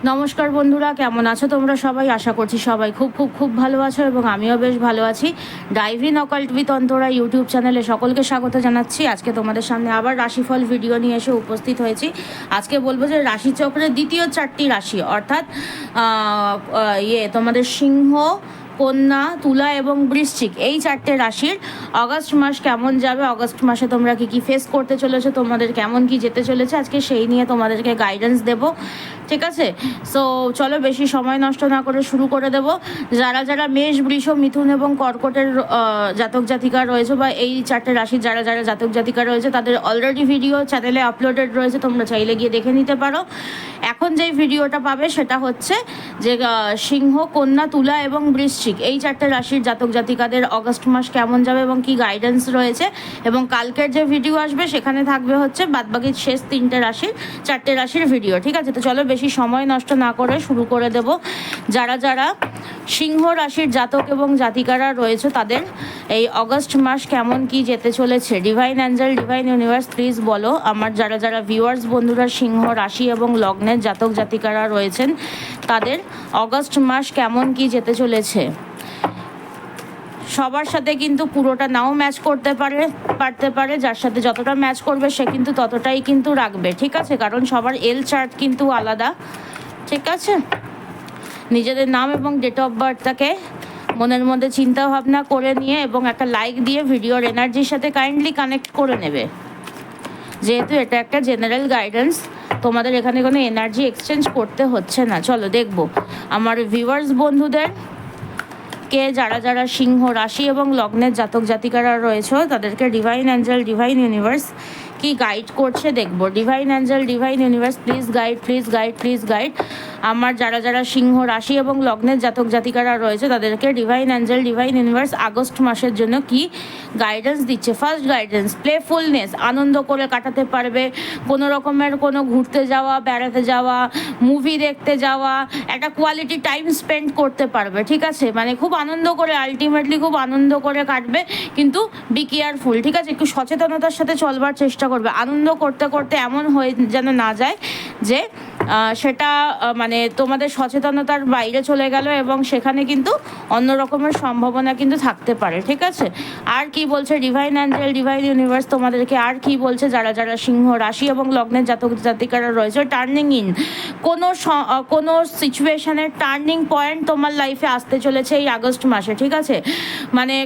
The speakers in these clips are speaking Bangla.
নমস্কার বন্ধুরা, কেমন আছো তোমরা সবাই? আশা করছি সবাই খুব খুব খুব ভালো আছো এবং আমিও বেশ ভালো আছি। Dive in occult with Antara YouTube চ্যানেলে সকলকে স্বাগত জানাচ্ছি। আজকে তোমাদের সামনে আবার রাশিফল ভিডিও নিয়ে এসে উপস্থিত হয়েছি। আজকে বলবো যে রাশিচক্রের দ্বিতীয় 4টি রাশি, অর্থাৎ তোমাদের সিংহ, কন্যা, তুলা এবং বৃশ্চিক, এই 4টে রাশির অগস্ট মাস কেমন যাবে, অগস্ট মাসে তোমরা কি কি ফেস করতে চলেছো, তোমাদের কেমন কি যেতে চলেছে, আজকে সেই নিয়ে তোমাদেরকে গাইডেন্স দেব। ঠিক আছে, সো চলো বেশি সময় নষ্ট না করে শুরু করে দেব। যারা যারা মেষ, বৃষ, মিথুন এবং কর্কটের জাতক জাতিকা রয়েছে, বা এই 4টে রাশির যারা যারা জাতক জাতিকা রয়েছে, তাদের অলরেডি ভিডিও চ্যানেলে আপলোডেড রয়েছে, তোমরা চাইলে গিয়ে দেখে নিতে পারো। এখন যেই ভিডিওটা পাবে সেটা হচ্ছে যে সিংহ, কন্যা, তুলা এবং বৃশ্চিক, এই 4টে রাশির জাতক জাতিকাদের অগস্ট মাস কেমন যাবে এবং কি গাইডেন্স রয়েছে। এবং কালকের যে ভিডিও আসবে সেখানে থাকবে হচ্ছে বাদবাকি শেষ 3টে রাশির 4টে রাশির ভিডিও। ঠিক আছে, তো চলো বেশি সময় নষ্ট না করে শুরু করে দেব। যারা যারা সিংহ রাশির জাতক এবং জাতিকারা রয়েছে তাদের এই অগস্ট মাস কেমন কি যেতে চলেছে, divine angel, divine universe please বলো। আমার যারা যারা ভিউয়ার্স বন্ধুরা সিংহ রাশি এবং লগ্নের জাতক জাতিকারা রয়েছেন তাদের অগস্ট মাস কেমন কি যেতে চলেছে। সবার সাথে কিন্তু পুরোটা নাও ম্যাচ করতে পারতে পারে, যার সাথে যতটা ম্যাচ করবে সে কিন্তু ততটাই কিন্তু রাখবে। ঠিক আছে, কারণ সবার এল চার্ট কিন্তু আলাদা। ঠিক আছে, নিজেদের নাম এবং ডেট অফ বার্থটাকে মনের মধ্যে চিন্তা ভাবনা করে নিয়ে এবং একটা লাইক দিয়ে ভিডিওর এনার্জির সাথে কাইন্ডলি কানেক্ট করে নেবে, যেহেতু এটা একটা জেনারেল গাইডেন্স, তোমাদের এখানে কোনো এনার্জি এক্সচেঞ্জ করতে হচ্ছে না। চলো দেখবো আমার ভিউয়ার্স বন্ধুদের কে যারা যারা সিংহ রাশি এবং লগ্নের জাতক জাতিকারা রয়েছে তাদেরকে ডিভাইন অ্যাঞ্জেল, ডিভাইন ইউনিভার্স কি গাইড করছে দেখবো। Divine angel, divine universe please guide, please guide, please guide. আমার যারা যারা সিংহ রাশি এবং লগ্নের জাতক জাতিকারা রয়েছে তাদেরকে divine angel, divine universe August মাসের জন্য কি গাইডেন্স দিচ্ছে। ফার্স্ট গাইডেন্স, প্লেফুলনেস, আনন্দ করে কাটাতে পারবে, কোনো রকমের কোনো ঘুরতে যাওয়া, বেড়াতে যাওয়া, মুভি দেখতে যাওয়া, একটা কোয়ালিটি টাইম স্পেন্ড করতে পারবে। ঠিক আছে, মানে খুব আনন্দ করে, আলটিমেটলি খুব আনন্দ করে কাটবে, কিন্তু বি কেয়ারফুল। ঠিক আছে, একটু সচেতনতার সাথে চলবার চেষ্টা করবে। আনন্দ করতে করতে এমন হয়ে যেন না যায় যে সেটা মানে তোমাদের সচেতনতার বাইরে চলে গেল এবং সেখানে কিন্তু অন্য রকমের সম্ভাবনা কিন্তু থাকতে পারে। ঠিক আছে, আর কি বলছে ডিভাইন অ্যাঞ্জেল, ডিভাইন ইউনিভার্স তোমাদেরকে আর কি বলছে যারা যারা সিংহ রাশি এবং লগ্নের জাতক জাতিকারা রয়েছে। টার্নিং ইন, কোনো সিচুয়েশনের টার্নিং পয়েন্ট তোমার লাইফে আসতে চলেছে এই আগস্ট মাসে। ঠিক আছে, মানে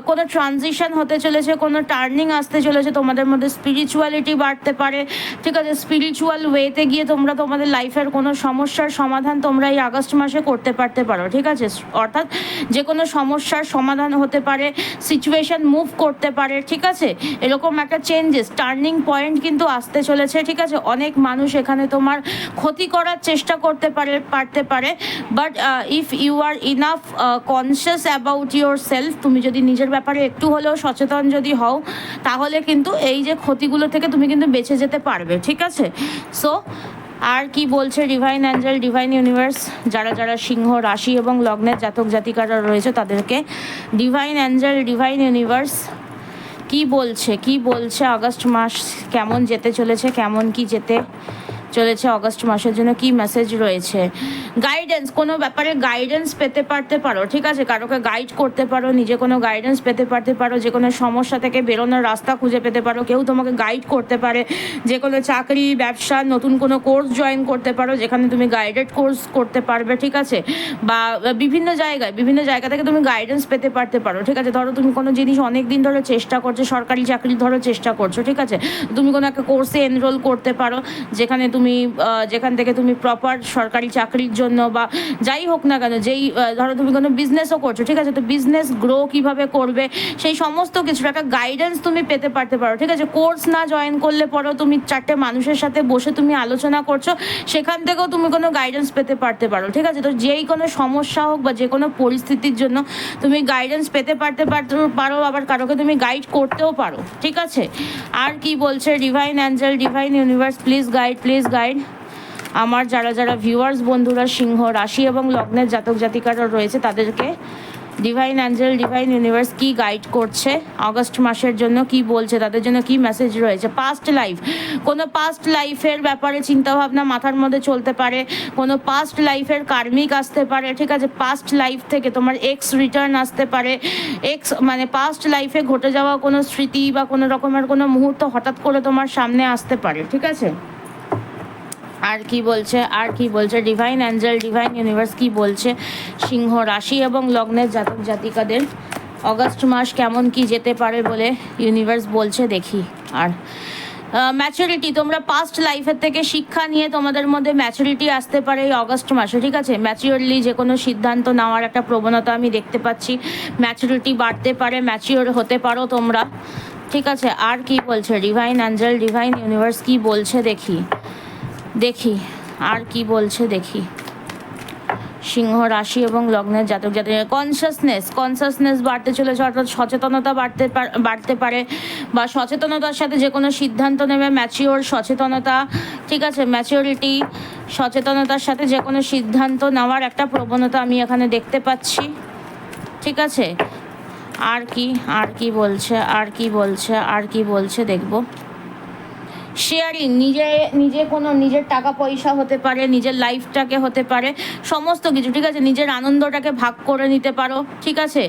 কোনো ট্রানজিশন হতে চলেছে, কোনো টার্নিং আসতে চলেছে, তোমাদের মধ্যে স্পিরিচুয়ালিটি বাড়তে পারে। ঠিক আছে, স্পিরিচুয়াল ওয়েতে গিয়ে তোমরা তোমাদের লাইফের কোনো সমস্যার সমাধান তোমরা এই আগস্ট মাসে করতে পারো। ঠিক আছে, অর্থাৎ যে কোনো সমস্যার সমাধান হতে পারে, সিচুয়েশন মুভ করতে পারে। ঠিক আছে, এরকম একটা চেঞ্জেস, টার্নিং পয়েন্ট কিন্তু আসতে চলেছে। ঠিক আছে, অনেক মানুষ এখানে তোমার ক্ষতি করার চেষ্টা করতে পারতে পারে, but if you are enough conscious about your self, তুমি যদি নিজের ব্যাপারে একটু হলেও সচেতন যদি হও, তাহলে কিন্তু এই যে ক্ষতিগুলো থেকে তুমি কিন্তু বেঁচে যেতে পারবে। ঠিক আছে, সো আর কি বলছে ডিভাইন অ্যাঞ্জেল, ডিভাইন ইউনিভার্স যারা যারা সিংহ রাশি এবং লগ্নের জাতক জাতিকারা রয়েছে তাদেরকে ডিভাইন অ্যাঞ্জেল, ডিভাইন ইউনিভার্স কি বলছে আগস্ট মাস কেমন যেতে চলেছে, কেমন কি যেতে চলেছে অগস্ট মাসের জন্য, কি মেসেজ রয়েছে। গাইডেন্স, কোনো ব্যাপারে গাইডেন্স পেতে পারো। ঠিক আছে, কারোকে গাইড করতে পারো, নিজে কোনো গাইডেন্স পেতে পারো, যে কোনো সমস্যা থেকে বেরোনোর রাস্তা খুঁজে পেতে পারো, কেউ তোমাকে গাইড করতে পারে, যে কোনো চাকরি, ব্যবসা, নতুন কোনো কোর্স জয়েন করতে পারো যেখানে তুমি গাইডেড কোর্স করতে পারবে। ঠিক আছে, বা বিভিন্ন জায়গা থেকে তুমি গাইডেন্স পেতে পারো। ঠিক আছে, ধরো তুমি কোনো জিনিস অনেক দিন ধরে চেষ্টা করছো, সরকারি চাকরি ধরো চেষ্টা করছো। ঠিক আছে, তুমি কোনো একটা কোর্সে এনরোল করতে পারো যেখান থেকে তুমি প্রপার সরকারি চাকরির জন্য বা যাই হোক না কেন, যেই ধরো তুমি কোনো বিজনেসও করছো। ঠিক আছে, তো বিজনেস গ্রো কিভাবে করবে সেই সমস্ত কিছুর একটা গাইডেন্স তুমি পেতে পারো। ঠিক আছে, কোর্স না জয়েন করলে পরেও তুমি 4টে মানুষের সাথে বসে তুমি আলোচনা করছো, সেখান থেকেও তুমি কোনো গাইডেন্স পেতে পারো। ঠিক আছে, তো যেই কোনো সমস্যা হোক বা যে কোনো পরিস্থিতির জন্য তুমি গাইডেন্স পেতে পারো, আবার কারোকে তুমি গাইড করতেও পারো। ঠিক আছে, আর কি বলছে divine angel, divine universe please guide, please guide. আমার যারা যারা ভিউয়ার্স বন্ধুরা সিংহ রাশি এবং লগ্নের জাতক জাতিকারা রয়েছে তাদেরকে ডিভাইন অ্যাঞ্জেল, ডিভাইন ইউনিভার্স কি গাইড করছে অগস্ট মাসের জন্য, কি বলছে তাদের জন্য, কি মেসেজ রয়েছে। পাস্ট লাইফ, কোনো পাস্ট লাইফের ব্যাপারে চিন্তাভাবনা মাথার মধ্যে চলতে পারে, কোনো পাস্ট লাইফের কার্মিক আসতে পারে, ঠিক আছে। পাস্ট লাইফ থেকে তোমার এক্স রিটার্ন আসতে পারে, এক্স মানে পাস্ট লাইফে ঘটে যাওয়া কোনো স্মৃতি বা কোনো রকমের কোনো মুহূর্ত হঠাৎ করে তোমার সামনে আসতে পারে, ঠিক আছে। আর কি বলছে, আর কি বলছে ডিভাইন অ্যাঞ্জেল, ডিভাইন ইউনিভার্স কি বলছে সিংহ রাশি এবং লগ্নের জাতক জাতিকাদের অগস্ট মাস কেমন কি যেতে পারে বলে ইউনিভার্স বলছে, দেখি। আর ম্যাচুরিটি, তোমরা পাস্ট লাইফের থেকে শিক্ষা নিয়ে তোমাদের মধ্যে ম্যাচুরিটি আসতে পারে এই অগস্ট মাসে, ঠিক আছে। ম্যাচিওরলি যে কোনো সিদ্ধান্ত নেওয়ার একটা প্রবণতা আমি দেখতে পাচ্ছি, ম্যাচুরিটি বাড়তে পারে, ম্যাচিওর হতে পারো তোমরা, ঠিক আছে। আর কি বলছে ডিভাইন অ্যাঞ্জেল, ডিভাইন ইউনিভার্স কি বলছে দেখি, দেখি আর কি বলছে দেখি। সিংহ রাশি এবং লগ্নের জাতক জাতিকা কনসাসনেস বাড়তে চলেছে, অর্থাৎ সচেতনতা বাড়তে পারে, বা সচেতনতার সাথে যে কোনো সিদ্ধান্ত নেবে, ম্যাচিওর সচেতনতা, ঠিক আছে। ম্যাচিওরিটি, সচেতনতার সাথে যে কোনো সিদ্ধান্ত নেওয়ার একটা প্রবণতা আমি এখানে দেখতে পাচ্ছি, ঠিক আছে। আর কি, আর কি বলছে, আর কি বলছে, আর কি বলছে দেখব। শেয়ারিং, নিজে কোনো নিজের টাকা পয়সা হতে পারে, নিজের লাইফটাকে হতে পারে, সমস্ত কিছু, ঠিক আছে। নিজের আনন্দটাকে ভাগ করে নিতে পারো, ঠিক আছে,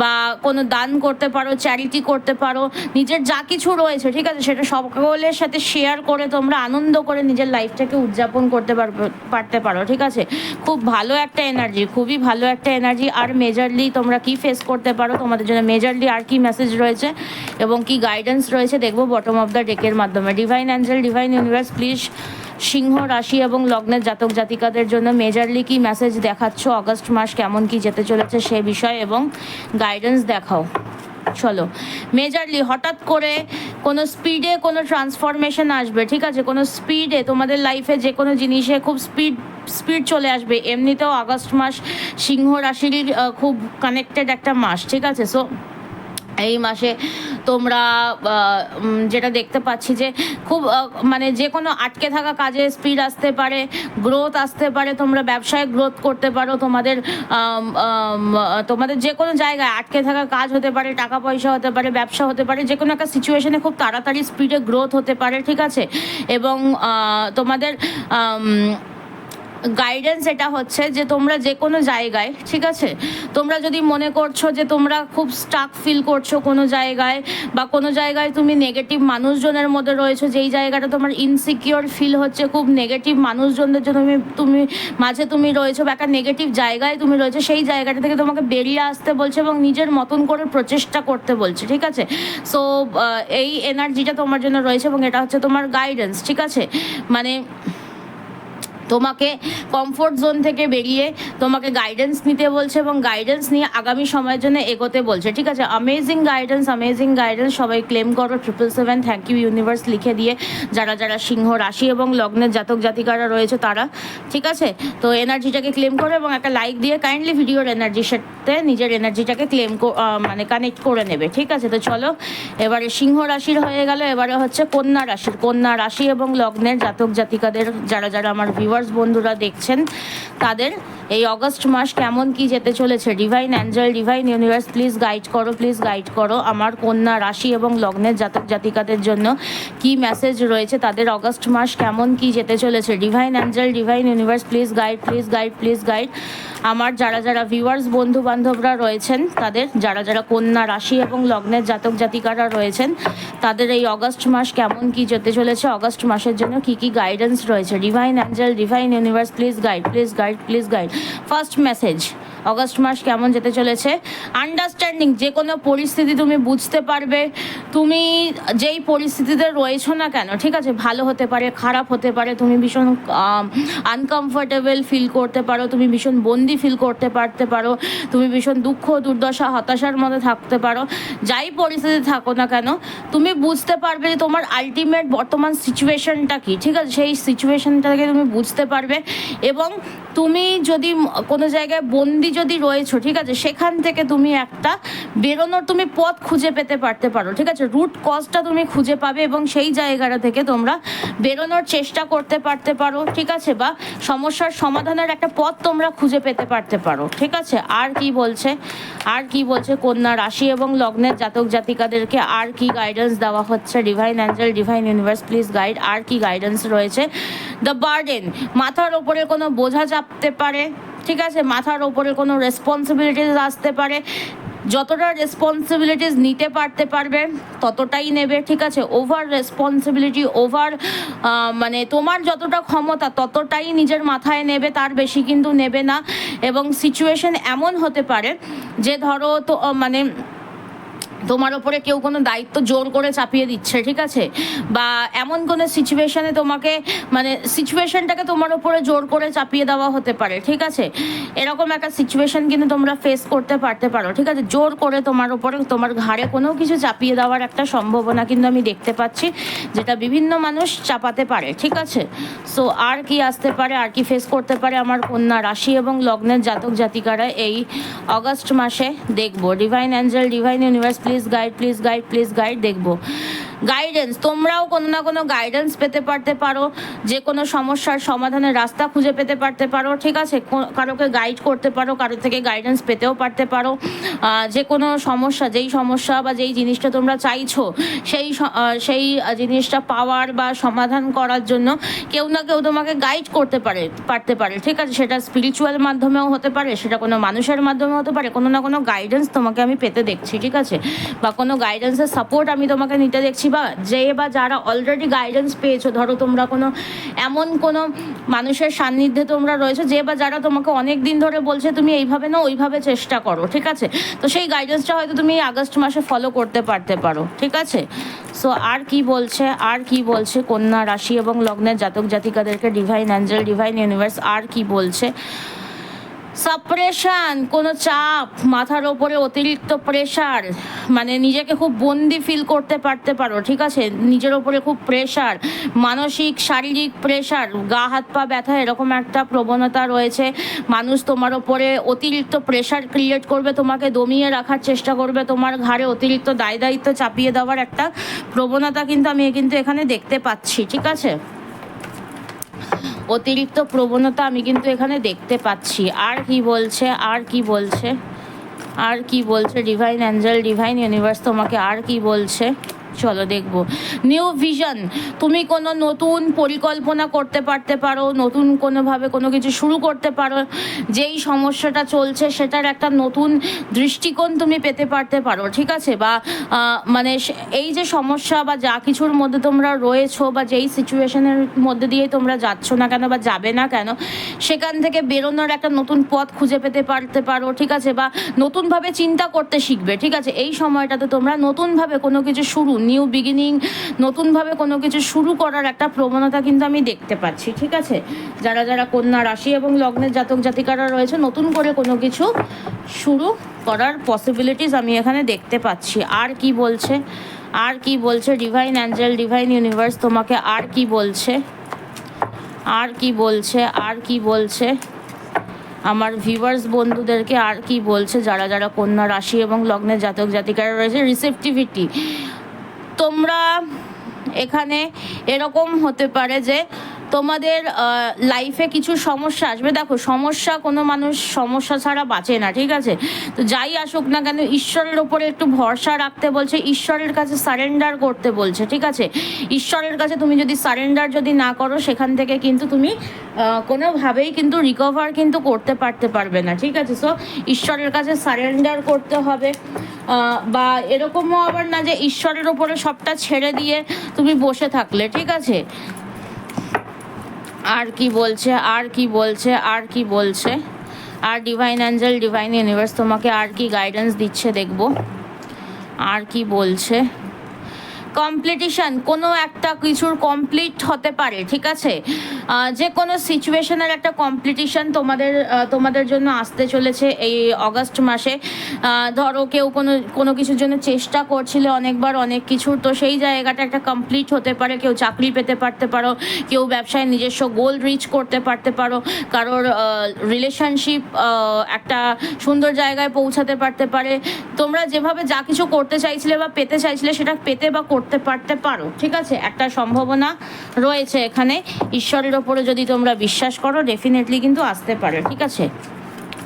বা কোনো দান করতে পারো, চ্যারিটি করতে পারো, নিজের যা কিছু রয়েছে, ঠিক আছে, সেটা সকলের সাথে শেয়ার করে তোমরা আনন্দ করে নিজের লাইফটাকে উদযাপন করতে পারতে পারো, ঠিক আছে। খুব ভালো একটা এনার্জি, খুবই ভালো একটা এনার্জি। আর মেজরলি তোমরা কি ফেস করতে পারো, তোমাদের জন্য মেজরলি আর কি মেসেজ রয়েছে এবং কি গাইডেন্স রয়েছে দেখবো বটম অফ দ্য ডেকের মাধ্যমে। Divine angel, divine universe please সিংহ রাশি এবং লগ্নের জাতক জাতিকাদের জন্য মেজরলি কি মেসেজ দেখাচ্ছ, অগস্ট মাস কেমন কি যেতে চলেছে সে বিষয় এবং গাইডেন্স দেখাও। চলো, মেজরলি হঠাৎ করে কোনো স্পিডে কোনো ট্রান্সফরমেশন আসবে, ঠিক আছে। কোনো স্পিডে তোমাদের লাইফে যে কোনো জিনিসে খুব স্পিড চলে আসবে। এমনিতেও আগস্ট মাস সিংহ রাশির খুব কানেক্টেড একটা মাস, ঠিক আছে। সো এই মাসে তোমরা যেটা দেখতে পাচ্ছি যে খুব মানে যে কোনো আটকে থাকা কাজে স্পিড আসতে পারে, গ্রোথ আসতে পারে, তোমরা ব্যবসায় গ্রোথ করতে পারো, তোমাদের যে কোনো জায়গায় আটকে থাকা কাজ হতে পারে, টাকা পয়সা হতে পারে, ব্যবসা হতে পারে, যে কোনো একটা সিচুয়েশনে খুব তাড়াতাড়ি স্পিডে গ্রোথ হতে পারে, ঠিক আছে। এবং তোমাদের গাইডেন্স এটা হচ্ছে যে তোমরা যে কোনো জায়গায়, ঠিক আছে, তোমরা যদি মনে করছো যে তোমরা খুব স্টাক ফিল করছো কোনো জায়গায়, বা কোনো জায়গায় তুমি নেগেটিভ মানুষজনের মধ্যে রয়েছো, যেই জায়গাটা তোমার ইনসিকিওর ফিল হচ্ছে, খুব নেগেটিভ মানুষজনদের জন্য তুমি মাঝে তুমি রয়েছো, বা একটা নেগেটিভ জায়গায় তুমি রয়েছো, সেই জায়গাটা থেকে তোমাকে বেরিয়ে আসতে বলছে এবং নিজের মতন করে প্রচেষ্টা করতে বলছে, ঠিক আছে। সো এই এনার্জিটা তোমার জন্য রয়েছে এবং এটা হচ্ছে তোমার গাইডেন্স, ঠিক আছে। মানে তোমাকে কমফোর্ট জোন থেকে বেরিয়ে তোমাকে গাইডেন্স নিতে বলছে এবং গাইডেন্স নিয়ে আগামী সময়ের জন্য এগোতে বলছে, ঠিক আছে। Amazing guidance, amazing guidance. সবাই ক্লেম করো 777 থ্যাংক ইউ ইউনিভার্স লিখে দিয়ে, যারা যারা সিংহ রাশি এবং লগ্নের জাতক জাতিকারা রয়েছে তারা, ঠিক আছে। তো এনার্জিটাকে ক্লেম করো এবং একটা লাইক দিয়ে কাইন্ডলি ভিডিওর এনার্জির সাথে নিজের এনার্জিটাকে মানে কানেক্ট করে নেবে, ঠিক আছে। তো চলো, এবারে সিংহ রাশির হয়ে গেল, এবারে হচ্ছে কন্যা রাশি এবং লগ্নের জাতক জাতিকাদের যারা যারা আমার ভিউয়ার বন্ধুরা দেখছেন তাদের এই অগস্ট মাস কেমন কি যেতে চলেছে। Divine angel, divine universe please guide করো, প্লিজ গাইড করো আমার কন্যা রাশি এবং লগ্নের জাতক জাতিকাদের জন্য কি মেসেজ রয়েছে, তাদের অগস্ট মাস কেমন কি যেতে চলেছে। Divine angel, divine universe please guide, please guide, please guide আমার যারা যারা ভিউয়ার্স বন্ধু বান্ধবরা রয়েছেন তাদের, যারা যারা কন্যা রাশি এবং লগ্নের জাতক জাতিকারা রয়েছেন তাদের এই অগস্ট মাস কেমন কি যেতে চলেছে, অগস্ট মাসের জন্য কি কি গাইডেন্স রয়েছে। Divine angel, divine universe please guide, please guide, please guide. First message, অগস্ট মাস কেমন যেতে চলেছে। আন্ডারস্ট্যান্ডিং, যে কোনো পরিস্থিতি তুমি বুঝতে পারবে, তুমি যেই পরিস্থিতিতে রয়েছো না কেন, ঠিক আছে, ভালো হতে পারে, খারাপ হতে পারে, তুমি ভীষণ আনকমফোর্টেবল ফিল করতে পারো, তুমি ভীষণ বন্দি ফিল করতে পারো, তুমি ভীষণ দুঃখ দুর্দশা হতাশার মধ্যে থাকতে পারো, যাই পরিস্থিতি থাকো না কেন তুমি বুঝতে পারবে যে তোমার আলটিমেট বর্তমান সিচুয়েশনটা কি, ঠিক আছে, সেই সিচুয়েশনটাকে তুমি বুঝতে পারবে এবং তুমি যদি কোনো জায়গায় বন্দি যদি রয়েছো, ঠিক আছে, সেখান থেকে তুমি একটা বেরোনোর তুমি পথ খুঁজে পেতে পারো, ঠিক আছে, রুট কজটা তুমি খুঁজে পাবে এবং সেই জায়গাটা থেকে তোমরা বেরোনোর চেষ্টা করতে পারো, ঠিক আছে, বা সমস্যার সমাধানের একটা পথ তোমরা খুঁজে পেতে পারো, ঠিক আছে। আর কি বলছে কন্যা রাশি এবং লগ্নের জাতক জাতিকাদেরকে আর কি গাইডেন্স দেওয়া হচ্ছে? Divine angel, divine universe, please guide. আর কি গাইডেন্স রয়েছে? দ্য বার্ডেন, মাথার ওপরে কোনো বোঝা চাপতে পারে, ঠিক আছে, মাথার ওপরে কোনো রেসপন্সিবিলিটিস আসতে পারে। যতটা রেসপন্সিবিলিটিস নিতে পারবে ততটাই নেবে, ঠিক আছে। ওভার রেসপন্সিবিলিটি, মানে তোমার যতটা ক্ষমতা ততটাই নিজের মাথায় নেবে, তার বেশি কিন্তু নেবে না। এবং সিচুয়েশন এমন হতে পারে যে ধরো তো মানে তোমার ওপরে কেউ কোনো দায়িত্ব জোর করে চাপিয়ে দিচ্ছে, ঠিক আছে, বা এমন কোনো সিচুয়েশনে তোমাকে মানে সিচুয়েশনটাকে তোমার ওপরে জোর করে চাপিয়ে দেওয়া হতে পারে, ঠিক আছে। এরকম একটা সিচুয়েশন কিন্তু তোমরা ফেস করতে পারো, ঠিক আছে। জোর করে তোমার ওপরে তোমার ঘাড়ে কোনো কিছু চাপিয়ে দেওয়ার একটা সম্ভাবনা কিন্তু আমি দেখতে পাচ্ছি, যেটা বিভিন্ন মানুষ চাপাতে পারে, ঠিক আছে। সো আর কি আসতে পারে, আর কি ফেস করতে পারে আমার কন্যা রাশি এবং লগ্নের জাতক জাতিকারা এই অগস্ট মাসে দেখবো। Divine angel, divine universe, please guide দেখবো গাইডেন্স। তোমরাও কোনো না কোনো গাইডেন্স পেতে পারো, যে কোনো সমস্যার সমাধানের রাস্তা খুঁজে পেতে পারো, ঠিক আছে। কারোকে গাইড করতে পারো, কারো থেকে গাইডেন্স পেতেও পারো। যে কোনো সমস্যা, যেই সমস্যা বা যেই জিনিসটা তোমরা চাইছো সেই জিনিসটা পাওয়ার বা সমাধান করার জন্য কেউ না কেউ তোমাকে গাইড করতে পারে, ঠিক আছে। সেটা স্পিরিচুয়াল মাধ্যমেও হতে পারে, সেটা কোনো মানুষের মাধ্যমে হতে পারে। কোনো না কোনো গাইডেন্স তোমাকে আমি পেতে দেখছি, ঠিক আছে, বা কোনো গাইডেন্সের সাপোর্ট আমি তোমাকে নিতে দেখছি, বা যারা অলরেডি গাইডেন্স পেয়েছো, ধরো তোমরা এমন কোনো মানুষের সান্নিধ্যে তোমরা রয়েছো যারা তোমাকে অনেক দিন ধরে বলছে তুমি এইভাবে না ওইভাবে চেষ্টা করো, ঠিক আছে। তো সেই গাইডেন্সটা হয়তো তুমি আগস্ট মাসে ফলো করতে পারো, ঠিক আছে। সো আর কি বলছে কন্যা রাশি এবং লগ্নের জাতক জাতিকাদেরকে ডিভাইন অ্যাঞ্জেল, ডিভাইন ইউনিভার্স আর কি বলছে? সাপ্রেশন, কোনো চাপ, মাথার ওপরে অতিরিক্ত প্রেশার, মানে নিজেকে খুব বন্দি ফিল করতে পারো, ঠিক আছে। নিজের ওপরে খুব প্রেশার, মানসিক শারীরিক প্রেশার, গা হাত পা ব্যথা, এরকম একটা প্রবণতা রয়েছে। মানুষ তোমার ওপরে অতিরিক্ত প্রেশার ক্রিয়েট করবে, তোমাকে দমিয়ে রাখার চেষ্টা করবে, তোমার ঘাড়ে অতিরিক্ত দায়িত্ব চাপিয়ে দেওয়ার একটা প্রবণতা কিন্তু আমি এখানে দেখতে পাচ্ছি, ঠিক আছে। অতিরিক্ত প্রবণতা আমি কিন্তু এখানে দেখতে পাচ্ছি। আর কি বলছে ডিভাইন অ্যাঞ্জেল, ডিভাইন ইউনিভার্স তোমাকে আর কি বলছে? চলো দেখবো। নিউ ভিশন, তুমি কোনো নতুন পরিকল্পনা করতে পারো, নতুন কোনোভাবে কোনো কিছু শুরু করতে পারো। যেই সমস্যাটা চলছে সেটার একটা নতুন দৃষ্টিকোণ তুমি পেতে পারো, ঠিক আছে। বা মানে এই যে সমস্যা বা যা কিছুর মধ্যে তোমরা রয়েছো বা যেই সিচুয়েশনের মধ্যে দিয়ে তোমরা যাচ্ছ না কেন বা যাবে না কেন, সেখান থেকে বেরোনোর একটা নতুন পথ খুঁজে পেতে পারো, ঠিক আছে। বা নতুনভাবে চিন্তা করতে শিখবে, ঠিক আছে। এই সময়টাতে তোমরা নতুনভাবে কোনো কিছু নিউ বিগিনিং, নতুনভাবে কোনো কিছু শুরু করার একটা প্রবণতা কিন্তু আমি দেখতে পাচ্ছি, ঠিক আছে। যারা কন্যা রাশি এবং লগ্নের জাতক জাতিকারা রয়েছে, নতুন করে কোনো কিছু শুরু করার পসিবিলিটিস আমি এখানে দেখতে পাচ্ছি। আর কি বলছে ডিভাইন অ্যাঞ্জেল, ডিভাইন ইউনিভার্স তোমাকে আর কি বলছে আমার ভিউয়ার্স বন্ধুদেরকে আর কি বলছে? যারা কন্যা রাশি এবং লগ্নের জাতক জাতিকারা রয়েছে, রিসেপটিভিটি। তোমরা এখানে এরকম হতে পারে যে তোমাদের লাইফে কিছু সমস্যা আসবে। দেখো, কোনো মানুষ সমস্যা ছাড়া বাঁচে না, ঠিক আছে। তো যাই আসুক না কেন, ঈশ্বরের ওপরে একটু ভরসা রাখতে বলছে, ঈশ্বরের কাছে সারেন্ডার করতে বলছে, ঠিক আছে। ঈশ্বরের কাছে তুমি যদি সারেন্ডার না করো, সেখান থেকে কিন্তু তুমি কোনোভাবেই কিন্তু রিকভার কিন্তু করতে পারবে না, ঠিক আছে। সো ঈশ্বরের কাছে সারেন্ডার করতে হবে। বা এরকমও আবার না যে ঈশ্বরের ওপরে সবটা ছেড়ে দিয়ে তুমি বসে থাকলে, ঠিক আছে। আর কি বলছে আর ডিভাইন অ্যাঞ্জেল, ডিভাইন ইউনিভার্স তোমাকে আর কি গাইডেন্স দিচ্ছে দেখবো। আর কি বলছে? কমপ্লিটিশন, কোনো একটা কিছুর কমপ্লিট হতে পারে, ঠিক আছে। যে কোনো সিচুয়েশনের একটা কম্পিটিশন তোমাদের জন্য আসতে চলেছে এই অগাস্ট মাসে। ধরো কেউ কোনো কিছুর জন্য চেষ্টা করছিলে অনেকবার অনেক কিছুর, তো সেই জায়গাটা একটা কমপ্লিট হতে পারে। কেউ চাকরি পেতে পারতে পারো, কেউ ব্যবসায় নিজস্ব গোল রিচ করতে পারতে পারো, কারোর রিলেশনশিপ একটা সুন্দর জায়গায় পৌঁছাতে পারতে পারে। তোমরা যেভাবে যা কিছু করতে চাইছিলে বা পেতে চাইছিলে সেটা পেতে বা করতে পারতে পারো, ঠিক আছে? একটা সম্ভাবনা রয়েছে এখানে। ঈশ্বরের ওপরে যদি তোমরা বিশ্বাস করো ডেফিনেটলি কিন্তু আসতে পারে, ঠিক আছে?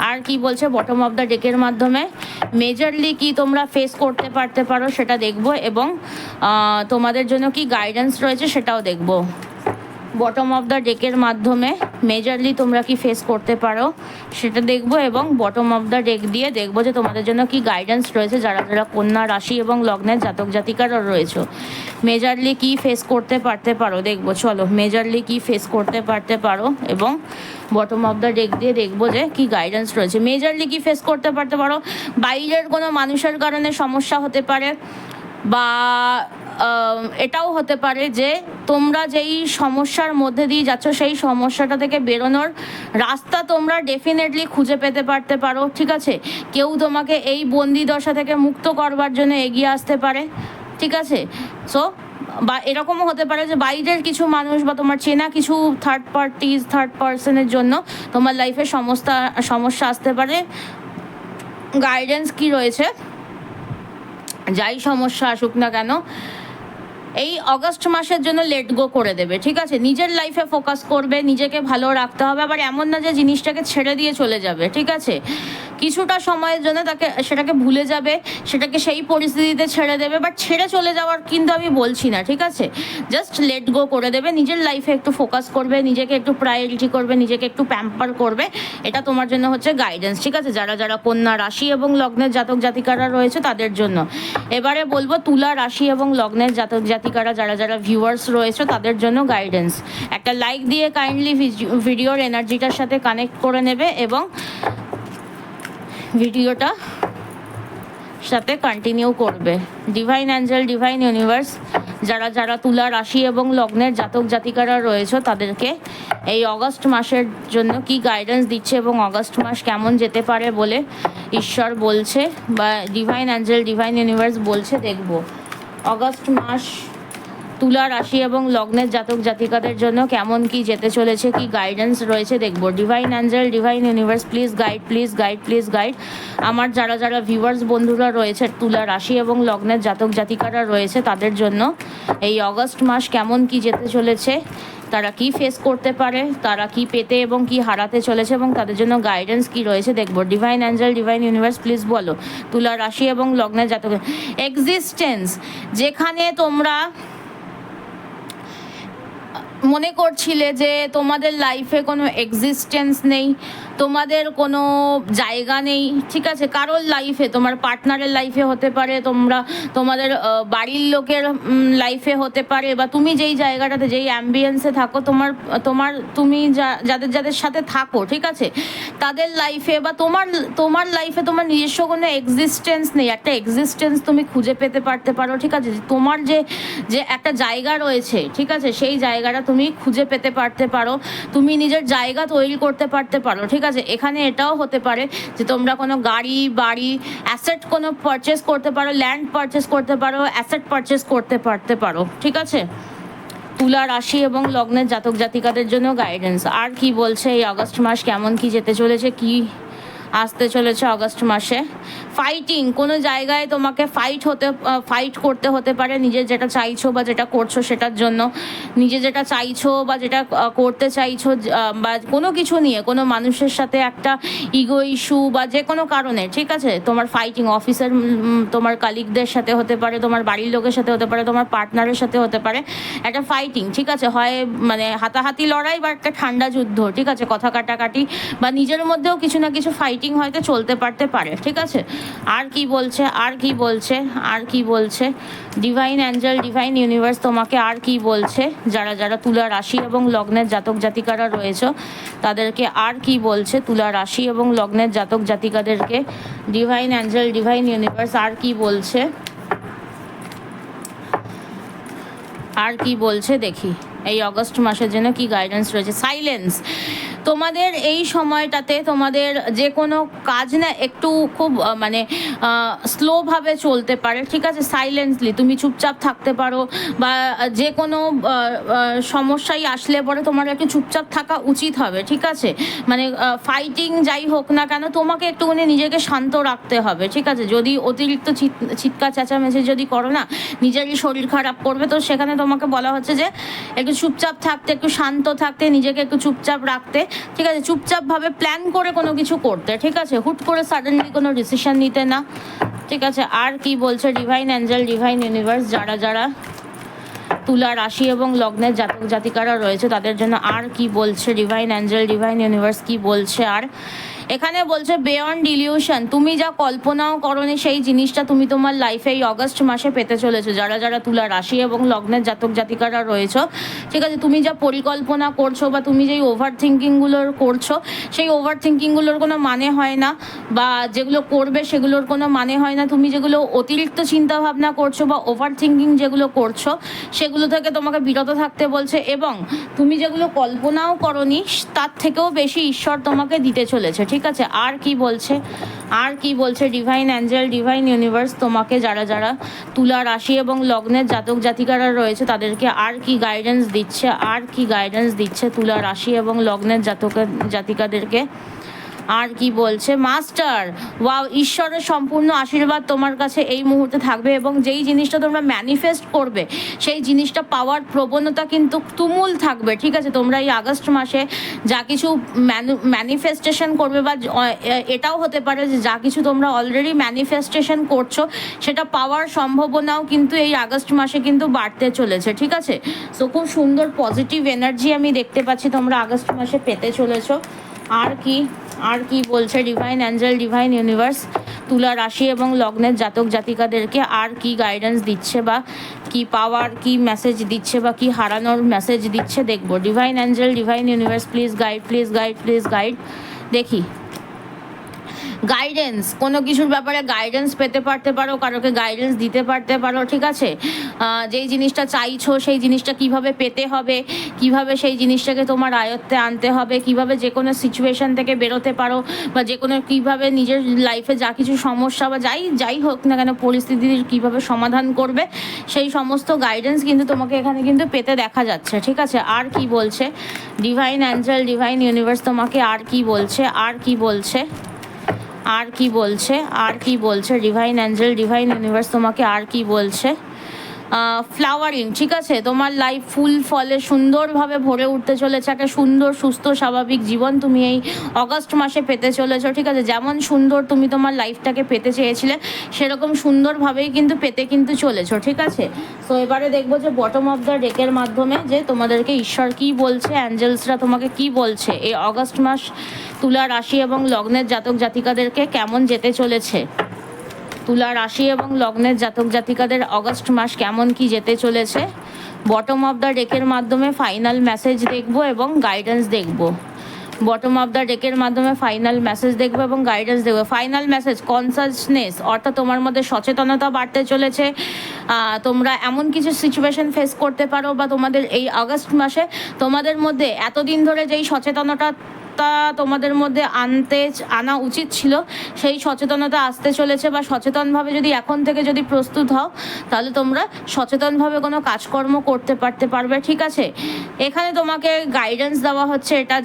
আর কি বলছে বটম অফ দ্য ডেকের মাধ্যমে মেজরলি কি তোমরা ফেস করতে পারতে পারো সেটা দেখবো, এবং তোমাদের জন্য কি গাইডেন্স রয়েছে সেটাও দেখবো। বটম অফ দ্য ডেকের মাধ্যমে মেজরলি তোমরা কি ফেস করতে পারো সেটা দেখবো, এবং বটম অফ দ্য ডেক দিয়ে দেখবো যে তোমাদের জন্য কি গাইডেন্স রয়েছে যারা যারা কন্যা রাশি এবং লগ্নের জাতক জাতিকারও রয়েছে। মেজরলি কি ফেস করতে পারতে পারো দেখবো। চলো মেজরলি কি ফেস করতে পারতে পারো, এবং বটম অফ দ্য ডেক দিয়ে দেখবো যে কি গাইডেন্স রয়েছে। মেজরলি কি ফেস করতে পারতে পারো, বাইরের কোনো মানুষের কারণে সমস্যা হতে পারে, বা এটাও হতে পারে যে তোমরা যেই সমস্যার মধ্যে দিয়ে যাচ্ছ সেই সমস্যাটা থেকে বেরোনোর রাস্তা তোমরা ডেফিনেটলি খুঁজে পেতে পারতে পারো, ঠিক আছে? কেউ তোমাকে এই বন্দি দশা থেকে মুক্ত করবার জন্য এগিয়ে আসতে পারে, ঠিক আছে? সো বা এরকমও হতে পারে যে বাইরের কিছু মানুষ বা তোমার চেনা কিছু থার্ড পার্সনের জন্য তোমার লাইফে সমস্যা আসতে পারে। গাইডেন্স কি রয়েছে, যাই সমস্যা আসুক না কেন এই অগাস্ট মাসের জন্য লেট গো করে দেবে, ঠিক আছে? নিজের লাইফে ফোকাস করবে, নিজেকে ভালো রাখতে হবে। আবার এমন না যে জিনিসটাকে ছেড়ে দিয়ে চলে যাবে, ঠিক আছে? কিছুটা সময়ের জন্য সেটাকে ভুলে যাবে, সেটাকে সেই পরিস্থিতিতে ছেড়ে দেবে, বাট ছেড়ে চলে যাওয়ার কিন্তু আমি বলছি না, ঠিক আছে? জাস্ট লেট গো করে দেবে, নিজের লাইফে একটু ফোকাস করবে, নিজেকে একটু প্রায়োরিটি করবে, নিজেকে একটু প্যাম্পার করবে। এটা তোমার জন্য হচ্ছে গাইডেন্স, ঠিক আছে? যারা যারা কন্যা রাশি এবং লগ্নের জাতক জাতিকারা রয়েছে তাদের জন্য। এবারে বলবো তুলা রাশি এবং লগ্নের জাতক জাতিকারা যারা যারা ভিউয়ার্স রয়েছে তাদের জন্য গাইডেন্স। একটা লাইক দিয়ে কাইন্ডলি ভিডিওর এনার্জিটার সাথে কানেক্ট করে নেবে এবং ভিডিওটা সাথে কন্টিনিউ করবে। ডিভাইন অ্যাঞ্জেল, ডিভাইন ইউনিভার্স, যারা যারা তুলা রাশি এবং লগ্নের জাতক জাতিকারা রয়েছে তাদেরকে এই অগস্ট মাসের জন্য কি গাইডেন্স দিচ্ছে এবং অগস্ট মাস কেমন যেতে পারে বলে ঈশ্বর বলছে বা ডিভাইন অ্যাঞ্জেল, ডিভাইন ইউনিভার্স বলছে দেখব। অগস্ট মাস তুলা রাশি এবং লগ্নের জাতক জাতিকাদের জন্য কেমন কি যেতে চলেছে, কি গাইডেন্স রয়েছে দেখবো। Divine angel, divine universe, please guide, please guide, please guide. আমার যারা যারা ভিউয়ার্স বন্ধুরা রয়েছে তুলা রাশি এবং লগ্নের জাতক জাতিকারা রয়েছে তাদের জন্য এই অগস্ট মাস কেমন কি যেতে চলেছে, তারা কি ফেস করতে পারে, তারা কি পেতে এবং কি হারাতে চলেছে এবং তাদের জন্য গাইডেন্স কি রয়েছে দেখবো। Divine angel, divine universe, please বলো তুলা রাশি এবং লগ্নের জাতক। এক্সিস্টেন্স, যেখানে তোমরা মনে করছিলে যে তোমাদের লাইফে কোনো এক্সিস্টেন্স নেই, তোমাদের কোনো জায়গা নেই, ঠিক আছে? কারোর লাইফে, তোমার পার্টনারের লাইফে হতে পারে, তোমাদের বাড়ির লোকের লাইফে হতে পারে, বা তুমি যেই জায়গাটাতে যেই অ্যাম্বিয়েন্সে থাকো তুমি যাদের সাথে থাকো, ঠিক আছে, তাদের লাইফে বা তোমার লাইফে তোমার নিজস্ব কোনো এক্সিস্টেন্স নেই। একটা এক্সিস্টেন্স তুমি খুঁজে পেতে পারতে পারো, ঠিক আছে? তোমার যে একটা জায়গা রয়েছে, ঠিক আছে, সেই জায়গাটা তুমি খুঁজে পেতে পারতে পারো, তুমি নিজের জায়গা তৈরি করতে পারতে পারো, ঠিক আছে? এখানে এটাও হতে পারে যে তোমরা কোনো গাড়ি, বাড়ি, অ্যাসেট কোনো পারচেস করতে পারো, ল্যান্ড পারচেস করতে পারো, অ্যাসেট পারচেস করতে পারো, ঠিক আছে? তুলা রাশি এবং লগ্নের জাতক জাতিকাদের জন্য গাইডেন্স। আর কি বলছে এই আগস্ট মাস কেমন কি যেতে চলেছে, কি আসতে চলেছে অগস্ট মাসে। ফাইটিং, কোনো জায়গায় তোমাকে ফাইট করতে হতে পারে নিজের যেটা চাইছো বা যেটা করছো সেটার জন্য, নিজে যেটা চাইছো বা যেটা করতে চাইছো, বা কোনো কিছু নিয়ে কোনো মানুষের সাথে একটা ইগো ইস্যু বা যে কোনো কারণে, ঠিক আছে, তোমার ফাইটিং অফিসের তোমার কালিগদের সাথে হতে পারে, তোমার বাড়ির লোকের সাথে হতে পারে, তোমার পার্টনারের সাথে হতে পারে, একটা ফাইটিং, ঠিক আছে? হয় মানে হাতাহাতি লড়াই বা একটা ঠান্ডা যুদ্ধ, ঠিক আছে, কথা কাটাকাটি বা নিজের মধ্যেও কিছু না কিছু ফাইটিং হয়তো চলতে পারে, ঠিক আছে? আর কি বলছে ডিভাইন অ্যাঞ্জেল, ডিভাইন ইউনিভার্স তোমাকে আর কি বলছে, যারা যারা তুলা রাশি এবং লগ্নের জাতক জাতিকারা রয়েছে তাদেরকে আর কি বলছে, তুলা রাশি এবং লগ্নের জাতক জাতিকাদেরকে ডিভাইন অ্যাঞ্জেল, ডিভাইন ইউনিভার্স আর কি বলছে দেখি। এই অগস্ট মাসের জন্য কি গাইডেন্স রয়েছে? সাইলেন্স। তোমাদের এই সময়টাতে তোমাদের যে কোনো কাজ না একটু খুব মানে স্লোভাবে চলতে পারে, ঠিক আছে? সাইলেন্টলি তুমি চুপচাপ থাকতে পারো, বা যে কোনো সমস্যাই আসলে পরে তোমার একটু চুপচাপ থাকা উচিত হবে, ঠিক আছে? মানে ফাইটিং যাই হোক না কেন, তোমাকে একটুখানি নিজেকে শান্ত রাখতে হবে, ঠিক আছে? যদি অতিরিক্ত চিৎকার চেঁচামেচি যদি করো না, নিজেরই শরীর খারাপ করবে। তো সেখানে তোমাকে বলা হচ্ছে যে একটু চুপচাপ থাকতে, একটু শান্ত থাকতে, নিজেকে একটু চুপচাপ রাখতে, ঠিক আছে? চুপচাপভাবে প্ল্যান করে কোনো কিছু করতে, ঠিক আছে? হুট করে সাডেনলি কোনো ডিসিশন নিতে না, ঠিক আছে? আর কি বলছে ডিভাইন অ্যাঞ্জেল, ডিভাইন ইউনিভার্স, যারা যারা তুলা রাশি এবং লগ্নের জাতক জাতিকারা রয়েছে তাদের জন্য আর কি বলছে ডিভাইন অ্যাঞ্জেল, ডিভাইন ইউনিভার্স কি বলছে? আর এখানে বলছে বিয়ন্ড ইলিউশন, তুমি যা কল্পনাও করনি সেই জিনিসটা তুমি তোমার লাইফে এই অগস্ট মাসে পেতে চলেছো। যারা যারা তুলা রাশি এবং লগ্নের জাতক জাতিকারা রয়েছে, ঠিক আছে, তুমি যা পরিকল্পনা করছো বা তুমি যেই ওভার থিঙ্কিংগুলোর করছো, সেই ওভার থিঙ্কিংগুলোর কোনো মানে হয় না, বা যেগুলো করবে সেগুলোর কোনো মানে হয় না। তুমি যেগুলো অতিরিক্ত চিন্তাভাবনা করছো বা ওভার থিঙ্কিং যেগুলো করছো, সেগুলো থেকে তোমাকে বিরত থাকতে বলছে। এবং তুমি যেগুলো কল্পনাও করনি তার থেকেও বেশি ঈশ্বর তোমাকে দিতে চলেছে, ঠিক আছে? আর কি বলছে, আর কি বলছে ডিভাইন অ্যাঞ্জেল, ডিভাইন ইউনিভার্স তোমাকে, যারা যারা তুলা রাশি এবং লগ্নের জাতক জাতিকারা রয়েছে তাদেরকে আর কি গাইডেন্স দিচ্ছে, আর কি গাইডেন্স দিচ্ছে তুলা রাশি এবং লগ্নের জাতিকাদেরকে? আর কি বলছে? মাস্টার, ওয়াও, ঈশ্বরের সম্পূর্ণ আশীর্বাদ তোমার কাছে এই মুহূর্তে থাকবে, এবং যেই জিনিসটা তোমরা ম্যানিফেস্ট করবে সেই জিনিসটা পাওয়ার প্রবণতা কিন্তু তুমুল থাকবে, ঠিক আছে? তোমরা এই আগস্ট মাসে যা কিছু ম্যানিফেস্টেশন করবে, বা এটাও হতে পারে যে যা কিছু তোমরা অলরেডি ম্যানিফেস্টেশন করছো সেটা পাওয়ার সম্ভাবনাও কিন্তু এই আগস্ট মাসে কিন্তু বাড়তে চলেছে, ঠিক আছে? সো খুব সুন্দর পজিটিভ এনার্জি আমি দেখতে পাচ্ছি তোমরা আগস্ট মাসে পেতে চলেছো। আর কি, আর কি বলছে ডিভাইন অ্যাঞ্জেল, ডিভাইন ইউনিভার্স তুলা রাশি এবং লগ্নের জাতক জাতিকাদেরকে আর কি গাইডেন্স দিচ্ছে, বা কি পাওয়ার, কি মেসেজ দিচ্ছে, বা কি হারানোর মেসেজ দিচ্ছে দেখবো। Divine angel, divine universe, please guide, please guide, please guide. দেখি গাইডেন্স, কোনো কিছুর ব্যাপারে গাইডেন্স পেতে পারতে পারো, কারোকে গাইডেন্স দিতে পারতে পারো, ঠিক আছে? যেই জিনিসটা চাইছো সেই জিনিসটা কিভাবে পেতে হবে, কিভাবে সেই জিনিসটাকে তোমার আয়ত্তে আনতে হবে, কিভাবে যে কোনো সিচুয়েশান থেকে বেরোতে পারো, বা যে কোনো কীভাবে নিজের লাইফে যা কিছু সমস্যা বা যাই হোক না কেন পরিস্থিতির কীভাবে সমাধান করবে, সেই সমস্ত গাইডেন্স কিন্তু তোমাকে এখানে কিন্তু পেতে দেখা যাচ্ছে, ঠিক আছে? আর কি বলছে ডিভাইন অ্যাঞ্জেল, ডিভাইন ইউনিভার্স তোমাকে আর কি বলছে, আর কি বলছে, আর কি বলছে, আর কি বলছে ডিভাইন অ্যাঞ্জেল, ডিভাইন ইউনিভার্স তোমাকে আর কি বলছে? ফ্লাওয়ারিং, ঠিক আছে? তোমার লাইফ ফুল ফলে সুন্দরভাবে ভরে উঠতে চলেছে, একটা সুন্দর সুস্থ স্বাভাবিক জীবন তুমি এই অগস্ট মাসে পেতে চলেছো, ঠিক আছে? যেমন সুন্দর তুমি তোমার লাইফটাকে পেতে চেয়েছিলে সেরকম সুন্দরভাবেই কিন্তু পেতে কিন্তু চলেছো, ঠিক আছে? সো এবারে দেখবো যে বটম অফ দ্য ডেকের মাধ্যমে যে তোমাদেরকে ঈশ্বর কি বলছে, অ্যাঞ্জেলসরা তোমাকে কি বলছে, এই অগস্ট মাস তুলা রাশি এবং লগ্নের জাতক জাতিকাদেরকে কেমন যেতে চলেছে। তুলা রাশি এবং লগ্নের জাতক জাতিকাদের অগস্ট মাস কেমন কি যেতে চলেছে, বটম অফ দ্য ডেকের মাধ্যমে ফাইনাল মেসেজ দেখব এবং গাইডেন্স দেখব। বটম অফ দ্য ডেকের মাধ্যমে ফাইনাল মেসেজ দেখবো এবং গাইডেন্স দেখবো। ফাইনাল মেসেজ কনসাসনেস, অর্থাৎ তোমার মধ্যে সচেতনতা বাড়তে চলেছে। তোমরা এমন কিছু সিচুয়েশন ফেস করতে পারো, বা তোমাদের এই আগস্ট মাসে তোমাদের মধ্যে এতদিন ধরে যেই সচেতনতা তোমাদের মধ্যে আনা উচিত ছিল সেই সচেতনতা আসতে চলেছে, বা সচেতনভাবে যদি এখন থেকে যদি প্রস্তুত হও তাহলে তোমরা সচেতনভাবে কোনো কাজকর্ম করতে পারবে, ঠিক আছে? এখানে তোমাকে গাইডেন্স দেওয়া হচ্ছে এটা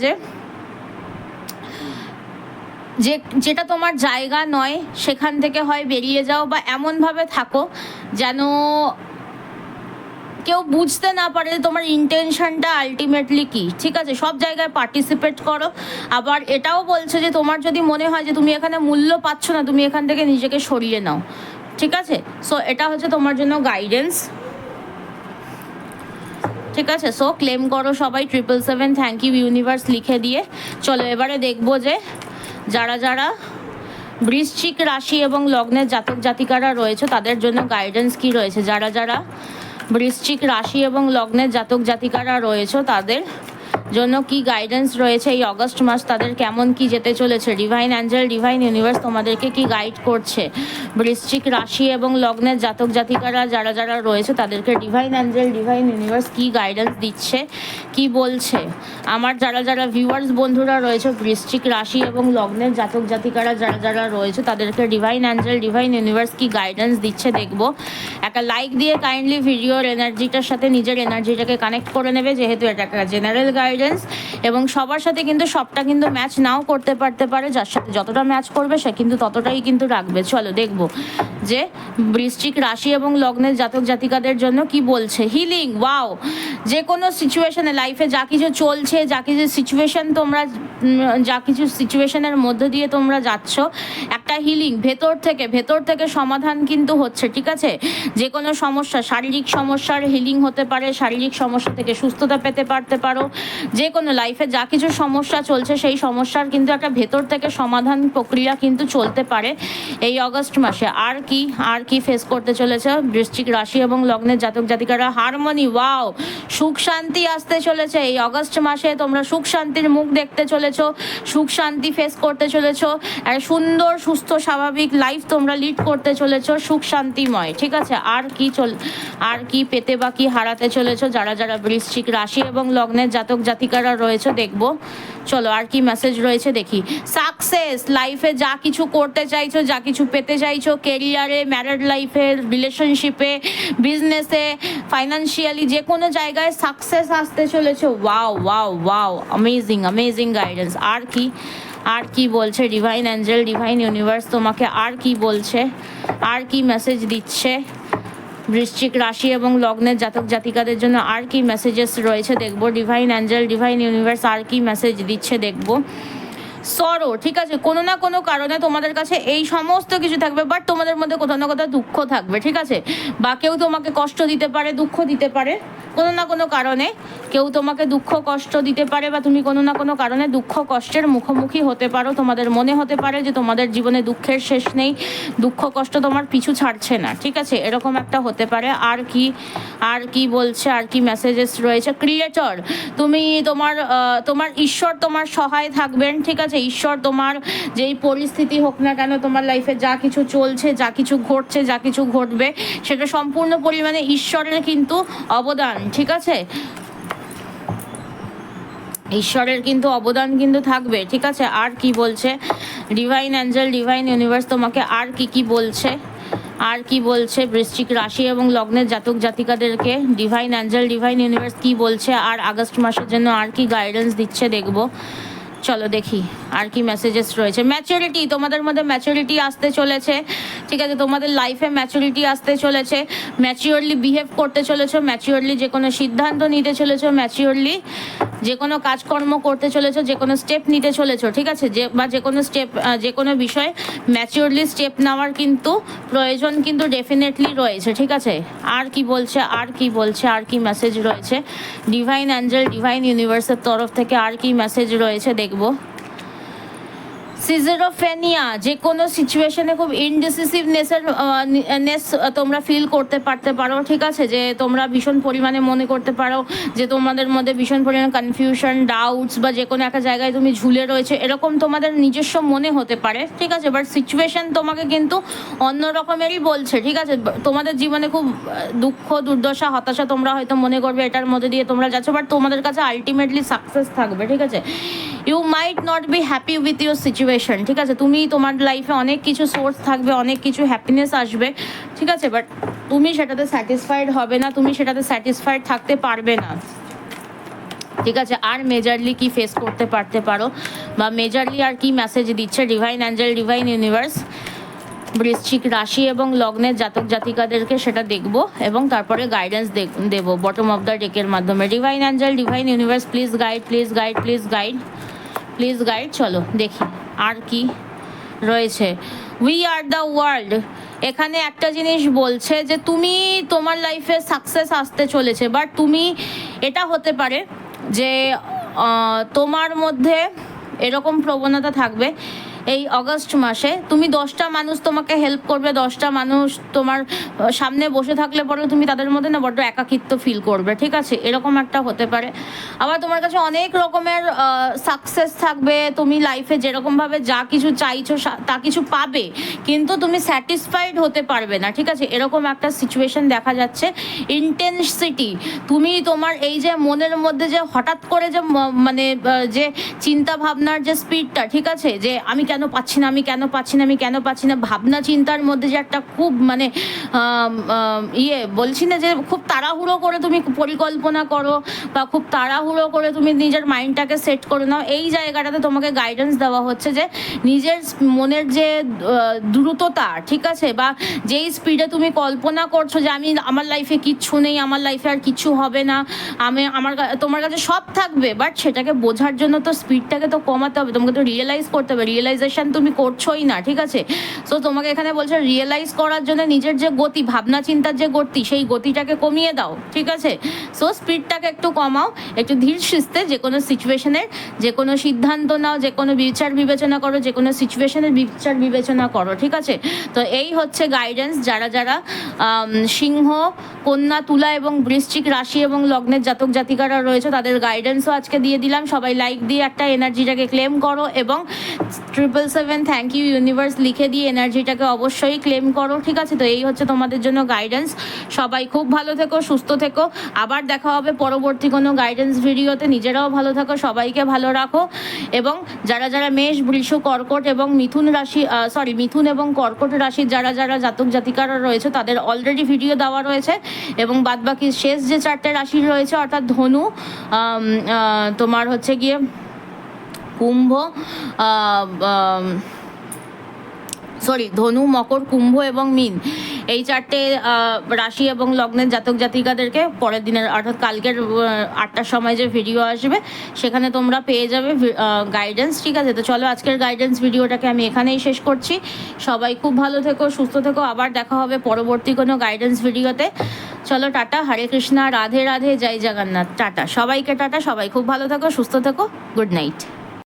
যেটা তোমার জায়গা নয় সেখান থেকে হয় বেরিয়ে যাও, বা এমনভাবে থাকো যেন কেউ বুঝতে না পারে যে তোমার ইন্টেনশনটা আলটিমেটলি কি, ঠিক আছে? সব জায়গায় পার্টিসিপেট করো। আবার এটাও বলছে যে তোমার যদি মনে হয় যে তুমি এখানে মূল্য পাচ্ছ না, তুমি এখান থেকে নিজেকে সরিয়ে নাও, ঠিক আছে? সো এটা হচ্ছে তোমার জন্য গাইডেন্স, ঠিক আছে? সো ক্লেম করো সবাই 777 থ্যাংক ইউ ইউনিভার্স লিখে দিয়ে। চলো এবারে দেখবো যে যারা যারা বৃশ্চিক রাশি এবং লগ্নের জাতক জাতিকারা রয়েছে তাদের জন্য গাইডেন্স কি রয়েছে। যারা যারা বৃশ্চিক রাশি এবং লগ্নের জাতক জাতিকারা রয়েছে তাদের জন্য কি গাইডেন্স রয়েছে এই অগস্ট মাস, তাদের কেমন কি যেতে চলেছে। ডিভাইন অ্যাঞ্জেল, ডিভাইন ইউনিভার্স তোমাদেরকে কি গাইড করছে। বৃশ্চিক রাশি এবং লগ্নের জাতক জাতিকারা যারা যারা রয়েছে তাদেরকে ডিভাইন অ্যাঞ্জেল, ডিভাইন ইউনিভার্স কি গাইডেন্স দিচ্ছে, কি বলছে। আমার যারা যারা ভিউয়ার্স বন্ধুরা রয়েছে বৃশ্চিক রাশি এবং লগ্নের জাতক জাতিকারা যারা যারা রয়েছে তাদেরকে ডিভাইন অ্যাঞ্জেল, ডিভাইন ইউনিভার্স কি গাইডেন্স দিচ্ছে দেখবো। একটা লাইক দিয়ে কাইন্ডলি ভিডিওর এনার্জিটার সাথে নিজের এনার্জিটাকে কানেক্ট করে নেবে, যেহেতু এটা একটা জেনারেল গাইডেন্স এবং সবার সাথে কিন্তু সবটা কিন্তু ম্যাচ নাও করতে পারে। যার সাথে যতটা ম্যাচ করবে সে কিন্তু ততটাই কিন্তু রাখবে। চলো দেখবো যে বৃশ্চিক রাশি এবং লগ্নের জাতক জাতিকাদের জন্য কি বলছে। হিলিং, ওয়াও, যে কোনো সিচুয়েশনে লাইফে যা কিছু চলছে, যা কিছু সিচুয়েশন তোমরা যা কিছু সিচুয়েশনের মধ্যে দিয়ে তোমরা যাচ্ছ, একটা হিলিং ভেতর থেকে সমাধান কিন্তু হচ্ছে, ঠিক আছে। যে কোনো সমস্যা, শারীরিক সমস্যার হিলিং হতে পারে, শারীরিক সমস্যা থেকে সুস্থতা পেতে পারো। যে কোনো লাইফে যা কিছু সমস্যা চলছে সেই সমস্যার কিন্তু একটা ভেতর থেকে সমাধান প্রক্রিয়া কিন্তু চলতে পারে এই অগস্ট মাসে। আর কি ফেস করতে চলেছে বৃশ্চিক রাশি এবং লগ্নের জাতক জাতিকারা। হারমোনি, ওয়াও, সুখ শান্তি আসতে চলেছে এই অগস্ট মাসে। তোমরা সুখ শান্তির মুখ দেখতে চলেছো, সুখ শান্তি ফেস করতে চলেছো, আর সুন্দর সুস্থ স্বাভাবিক লাইফ তোমরা লিড করতে চলেছো, সুখ শান্তিময়, ঠিক আছে। আর কি পেতে বা কি হারাতে চলেছো যারা যারা বৃশ্চিক রাশি এবং লগ্নের জাতক জাতিকারা রয়েছে দেখবো। চলো আর কি মেসেজ রয়েছে দেখি। সাকসেস, লাইফে যা কিছু করতে চাইছো, যা কিছু পেতে চাইছো, কেরিয়ারে, ম্যারিড লাইফে, রিলেশনশিপে, বিজনেসে, ফাইন্যান্সিয়ালি, যে কোনো জায়গায় সাকসেস আসতে চলেছে। Wow wow wow, amazing guidance. আর কি বলছে ডিভাইন অ্যাঞ্জেল, ডিভাইন ইউনিভার্স তোমাকে আর কি বলছে, আর কি মেসেজ দিচ্ছে বৃশ্চিক রাশি এবং লগ্নের জাতক জাতিকাদের জন্য আর কি মেসেজেস রয়েছে দেখবো। ডিভাইন অ্যাঞ্জেল, ডিভাইন ইউনিভার্স আর কি মেসেজ দিচ্ছে দেখবো। সরো, ঠিক আছে, কোনো না কোনো কারণে তোমাদের কাছে এই সমস্ত কিছু থাকবে, বাট তোমাদের মধ্যে কোথাও না কোথাও দুঃখ থাকবে, ঠিক আছে। বা কেউ তোমাকে কষ্ট দিতে পারে, দুঃখ দিতে পারে, কোনো না কোনো কারণে কেউ তোমাকে দুঃখ কষ্ট দিতে পারে, বা তুমি কোনো না কোনো কারণে দুঃখ কষ্টের মুখোমুখি হতে পারো। তোমাদের মনে হতে পারে যে তোমাদের জীবনে দুঃখের শেষ নেই, দুঃখ কষ্ট তোমার পিছু ছাড়ছে না, ঠিক আছে, এরকম একটা হতে পারে। আর কি বলছে, আর কি মেসেজেস রয়েছে। ক্রিয়েটর, তুমি তোমার ঈশ্বর তোমার সহায় থাকবেন, ঠিক আছে। ঈশ্বর তোমার যেই পরিস্থিতি হোক না কেন, তোমার লাইফে যা কিছু চলছে, যা কিছু ঘটছে, যা কিছু ঘটবে, সেটা সম্পূর্ণ পরিমাণে ঈশ্বরের কিন্তু অবদান, ঠিক আছে। ঈশ্বরের কিন্তু অবদান কিন্তু থাকবে, ঠিক আছে। আর কি বলছে ডিভাইন অ্যাঞ্জেল, ডিভাইন ইউনিভার্স তোমাকে আর কি বলছে, আর কি বলছে বৃশ্চিক রাশি এবং লগ্নের জাতক জাতিকাদেরকে ডিভাইন অ্যাঞ্জেল, ডিভাইন ইউনিভার্স কি বলছে, আর আগস্ট মাসের জন্য আর কি গাইডেন্স দিচ্ছে দেখবো। চলো দেখি আর কি মেসেজেস রয়েছে। ম্যাচুরিটি, তোমাদের মধ্যে ম্যাচুরিটি আসতে চলেছে, ঠিক আছে। তোমাদের লাইফে ম্যাচুরিটি আসতে চলেছে, ম্যাচিওরলি বিহেভ করতে চলেছো, ম্যাচিওরলি যে কোনো সিদ্ধান্ত নিতে চলেছো, ম্যাচিওরলি যে কোনো কাজকর্ম করতে চলেছো, যে কোনো স্টেপ নিতে চলেছো, ঠিক আছে। যে কোনো বিষয়ে ম্যাচিওরলি স্টেপ নেওয়ার কিন্তু প্রয়োজন কিন্তু ডেফিনেটলি রয়েছে, ঠিক আছে। আর কি বলছে, আর কি মেসেজ রয়েছে ডিভাইন অ্যাঞ্জেল, ডিভাইন ইউনিভার্সের তরফ থেকে আর কি মেসেজ রয়েছে দেখবো। সিজেরোফেনিয়া, যে কোনো সিচুয়েশনে খুব ইনডিসিসিভনেসের তোমরা ফিল পারতে পারো, ঠিক আছে। যে তোমরা ভীষণ পরিমাণে মনে করতে পারো যে তোমাদের মধ্যে ভীষণ পরিমাণে কনফিউশন, ডাউটস, বা যে কোনো একটা জায়গায় তুমি ঝুলে রয়েছে, এরকম তোমাদের নিজস্ব মনে হতে পারে, ঠিক আছে। বাট সিচুয়েশন তোমাকে কিন্তু অন্য রকমেরই বলছে, ঠিক আছে। তোমাদের জীবনে খুব দুঃখ, দুর্দশা, হতাশা তোমরা হয়তো মনে করবে এটার মধ্যে দিয়ে তোমরা যাচ্ছ, বাট তোমাদের কাছে আলটিমেটলি সাকসেস থাকবে, ঠিক আছে। You might not be happy with your situation, ঠিক আছে। তোমার লাইফে অনেক কিছু সোর্স থাকবে, অনেক কিছু হ্যাপিনেস আসবে, ঠিক আছে, বাট তুমি সেটাতে স্যাটিসফাইড হবে না, তুমি সেটাতে স্যাটিসফাইড থাকতে পারবে না, ঠিক আছে। আর মেজরলি কি ফেস করতে পারো, বা মেজরলি আর কি মেসেজ দিচ্ছে ডিভাইন অ্যাঞ্জেল, ডিভাইন ইউনিভার্স বৃশ্চিক রাশি এবং লগ্নের জাতক জাতিকাদেরকে, সেটা দেখবো এবং তারপরে গাইডেন্স দেবো বটম অফ দ্য ডেকের মাধ্যমে। Divine angel, divine universe please guide, please guide. চলো দেখি আর কি রয়েছে। উই আর দ্য ওয়ার্ল্ড, এখানে একটা জিনিস বলছে যে তোমার লাইফে সাকসেস আসতে চলেছে, বাট এটা হতে পারে যে তোমার মধ্যে এরকম প্রবণতা থাকবে এই অগস্ট মাসে তুমি 10টা মানুষ তোমাকে হেল্প করবে, 10টা মানুষ তোমার সামনে বসে থাকলে পরে তুমি তাদের মধ্যে না বড্ড একাকিত্ব ফিল করবে, ঠিক আছে, এরকম একটা হতে পারে। আবার তোমার কাছে অনেক রকমের সাকসেস থাকবে, তুমি লাইফে যেরকমভাবে যা কিছু চাইছো তা কিছু পাবে, কিন্তু তুমি স্যাটিসফাইড হতে পারবে না, ঠিক আছে, এরকম একটা সিচুয়েশন দেখা যাচ্ছে। ইন্টেন্সিটি, তুমি তোমার এই যে মনের মধ্যে যে হঠাৎ করে যে মানে যে চিন্তা ভাবনার যে স্পিডটা, ঠিক আছে, যে আমি কেন পাচ্ছি না, আমি কেন পাচ্ছি না, আমি কেন পাচ্ছি না, ভাবনা চিন্তার মধ্যে যে একটা খুব মানে বলছি না যে খুব তাড়াহুড়ো করে তুমি পরিকল্পনা করো বা খুব তাড়াহুড়ো করে তুমি নিজের মাইন্ডটাকে সেট করে নাও, এই জায়গাটাতে তোমাকে গাইডেন্স দেওয়া হচ্ছে যে নিজের মনের যে দ্রুততা, ঠিক আছে, বা যেই স্পিডে তুমি কল্পনা করছো যে আমি আমার লাইফে কিচ্ছু নেই, আমার লাইফে আর কিচ্ছু হবে না, তোমার কাছে সব থাকবে, বাট সেটাকে বোঝার জন্য তো স্পিডটাকে তো কমাতে হবে, তোমাকে তো রিয়েলাইজ করতে হবে, রিয়েলাইজেশন তুমি করছোই না, ঠিক আছে। সো তোমাকে এখানে বলছে রিয়েলাইজ করার জন্য নিজের যে গতি, ভাবনা চিন্তার যে গতি, সেই গতিটাকে কমিয়ে দাও, ঠিক আছে। সো স্পিডটাকে একটু কমাও, একটু ধীর সুস্থে যে কোনো সিচুয়েশনের যে কোনো সিদ্ধান্ত নাও, যে কোনো বিচার বিবেচনা করো, যে কোনো সিচুয়েশনের বিচার বিবেচনা করো, ঠিক আছে। তো এই হচ্ছে গাইডেন্স যারা যারা সিংহ, কন্যা, তুলা এবং বৃশ্চিক রাশি এবং লগ্নের জাতক জাতিকারা রয়েছে তাদের গাইডেন্সও আজকে দিয়ে দিলাম। সবাই লাইক দিয়ে একটা এনার্জিটাকে ক্লেম করো এবং 777 থ্যাংক ইউ ইউনিভার্স লিখে দিয়ে এনার্জিটাকে অবশ্যই ক্লেম করো, ঠিক আছে। তো এই হচ্ছে তোমাদের জন্য গাইডেন্স। সবাই খুব ভালো থেকো, সুস্থ থেকো, আবার দেখা হবে পরবর্তী কোনো গাইডেন্স ভিডিওতে। নিজেরাও ভালো থাকো, সবাইকে ভালো রাখো, এবং যারা যারা মেষ, বৃষ, কর্কট এবং মিথুন রাশি মিথুন এবং কর্কট রাশির যারা যারা জাতক জাতিকারা রয়েছে তাদের অলরেডি ভিডিও দেওয়া রয়েছে, এবং বাদবাকি শেষ যে 4টে রাশি রয়েছে অর্থাৎ ধনু, তোমার হচ্ছে গিয়ে কুম্ভ, ধনু, মকর, কুম্ভ এবং মীন, এই 4টে রাশি এবং লগ্নের জাতক জাতিকাদেরকে পরের দিনের অর্থাৎ কালকের 8টার সময় যে ভিডিও আসবে সেখানে তোমরা পেয়ে যাবে গাইডেন্স, ঠিক আছে। তো চলো আজকের গাইডেন্স ভিডিওটাকে আমি এখানেই শেষ করছি। সবাই খুব ভালো থেকো, সুস্থ থেকো, আবার দেখা হবে পরবর্তী কোনো গাইডেন্স ভিডিওতে। চলো টাটা, হরে কৃষ্ণা, রাধে রাধে, জয় জগন্নাথ, টাটা সবাইকে, টাটা, সবাই খুব ভালো থেকো, সুস্থ থেকো, গুড নাইট।